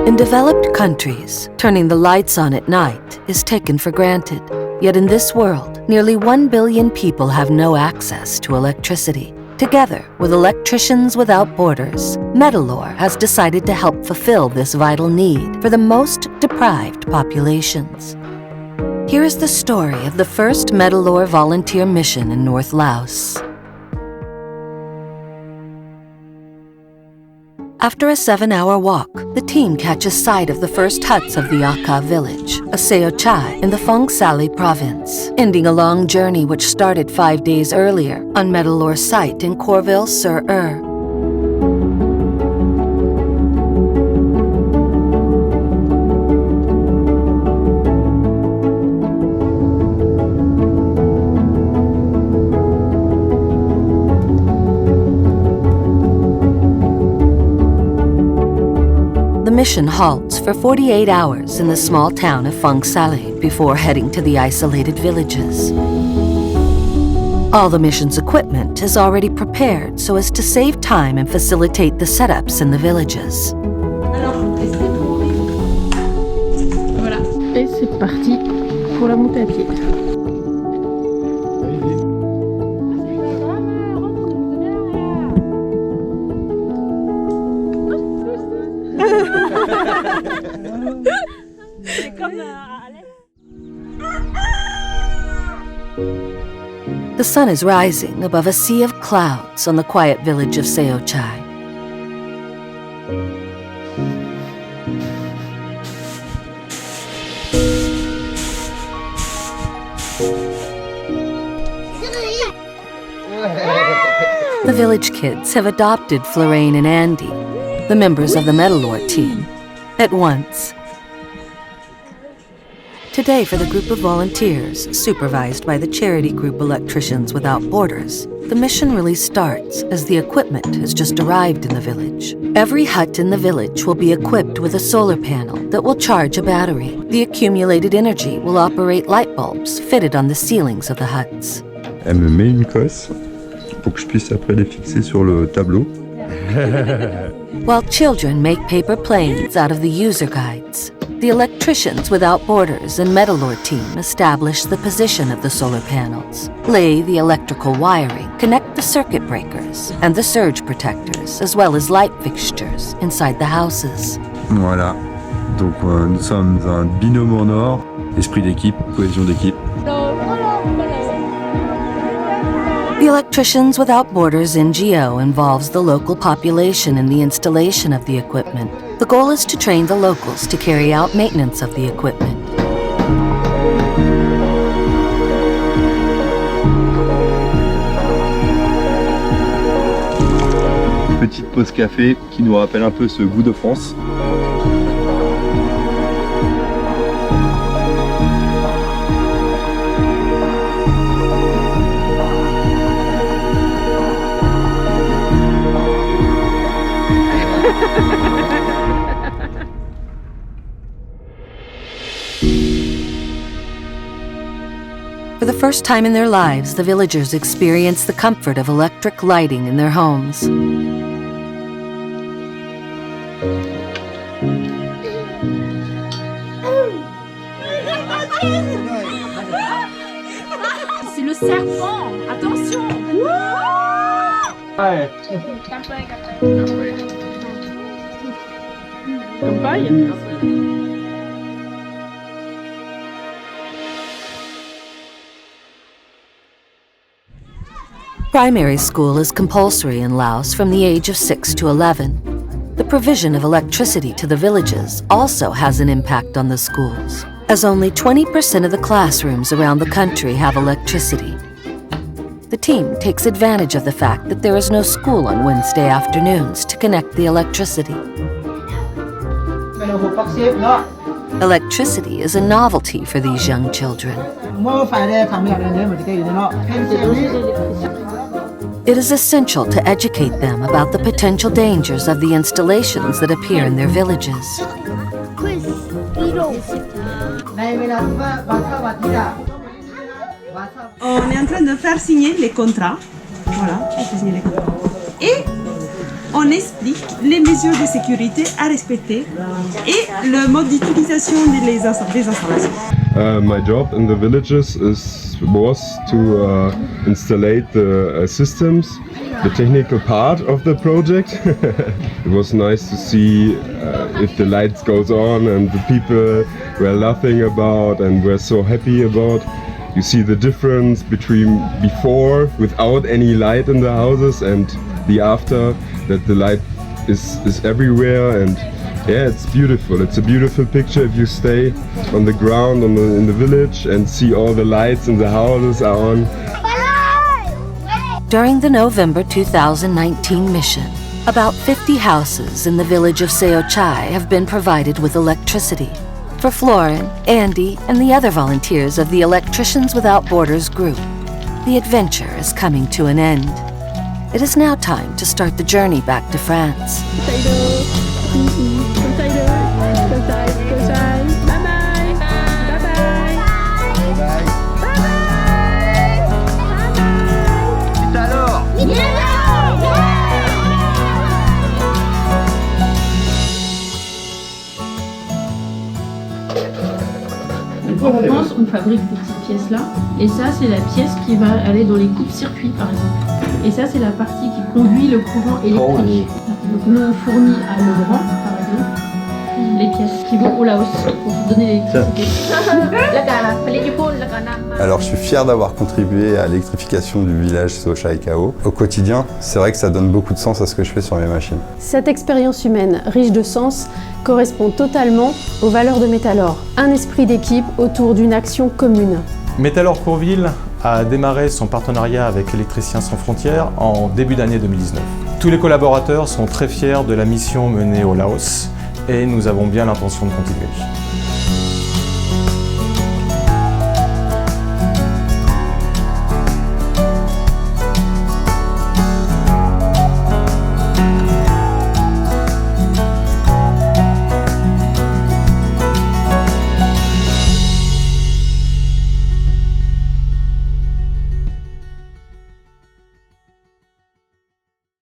In developed countries, turning the lights on at night is taken for granted. Yet in this world, nearly 1 billion people have no access to electricity. Together with Electricians Without Borders, METALOR has decided to help fulfill this vital need for the most deprived populations. Here is the story of the first METALOR volunteer mission in North Laos. After a 7-hour walk, the team catches sight of the first huts of the Aka village, a Seochai in the Phongsaly province, ending a long journey which started 5 days earlier on METALOR's site in Corville-sur-Eure. The mission halts for 48 hours in the small town of Phongsaly before heading to the isolated villages. All the mission's equipment is already prepared so as to save time and facilitate the setups in the villages. Voilà. Et c'est parti pour la montée à pied. The sun is rising above a sea of clouds on the quiet village of Seochai. The village kids have adopted Florane and Andy, the members of the METALOR team, at once. Today, for the group of volunteers, supervised by the charity group Electricians Without Borders, the mission really starts as the equipment has just arrived in the village. Every hut in the village will be equipped with a solar panel that will charge a battery. The accumulated energy will operate light bulbs fitted on the ceilings of the huts. Elle me met une cosse pour que je puisse après les fixer sur le tableau. While children make paper planes out of the user guides, the Electricians Without Borders and METALOR team establish the position of the solar panels, lay the electrical wiring, connect the circuit breakers and the surge protectors, as well as light fixtures inside the houses. Voilà, donc nous sommes un binôme en or, esprit d'équipe, cohésion d'équipe. The Electricians Without Borders NGO involves the local population in the installation of the equipment. The goal is to train the locals to carry out maintenance of the equipment. Petite pause café qui nous rappelle un peu ce goût de France. For the first time in their lives, the villagers experience the comfort of electric lighting in their homes. C'est le serpent, attention! Ouais. Campagne. Primary school is compulsory in Laos from the age of 6 to 11. The provision of electricity to the villages also has an impact on the schools, as only 20% of the classrooms around the country have electricity. The team takes advantage of the fact that there is no school on Wednesday afternoons to connect the electricity. Electricity is a novelty for these young children. It is essential to educate them about the potential dangers of the installations that appear in their villages. On est en train de faire signer les contrats. Voilà, on fait signer les contrats. Et on explique les mesures de sécurité à respecter et le mode d'utilisation des installations. My job in the villages was to installate the systems, the technical part of the project. It was nice to see if the lights goes on and the people were laughing about and were so happy about. You see the difference between before without any light in the houses and the after, that the light is everywhere, and yeah, it's beautiful. It's a beautiful picture if you stay on the ground in the village and see all the lights in the houses are on. During the November 2019 mission, about 50 houses in the village of Seochai have been provided with electricity. For Florin, Andy, and the other volunteers of the Electricians Without Borders group, the adventure is coming to an end. It is now time to start the journey back to France. En France, on fabrique des petites pièces là, et ça c'est la pièce qui va aller dans les coupes-circuits par exemple. Et ça c'est la partie qui conduit le courant électrique. Donc nous on fournit à Legrand par exemple les pièces qui vont au Laos pour donner l'électricité. Alors je suis fier d'avoir contribué à l'électrification du village Seochai Kao. Au quotidien, c'est vrai que ça donne beaucoup de sens à ce que je fais sur mes machines. Cette expérience humaine riche de sens correspond totalement aux valeurs de METALOR, un esprit d'équipe autour d'une action commune. METALOR Courville a démarré son partenariat avec Électriciens Sans Frontières en début d'année 2019. Tous les collaborateurs sont très fiers de la mission menée au Laos et nous avons bien l'intention de continuer.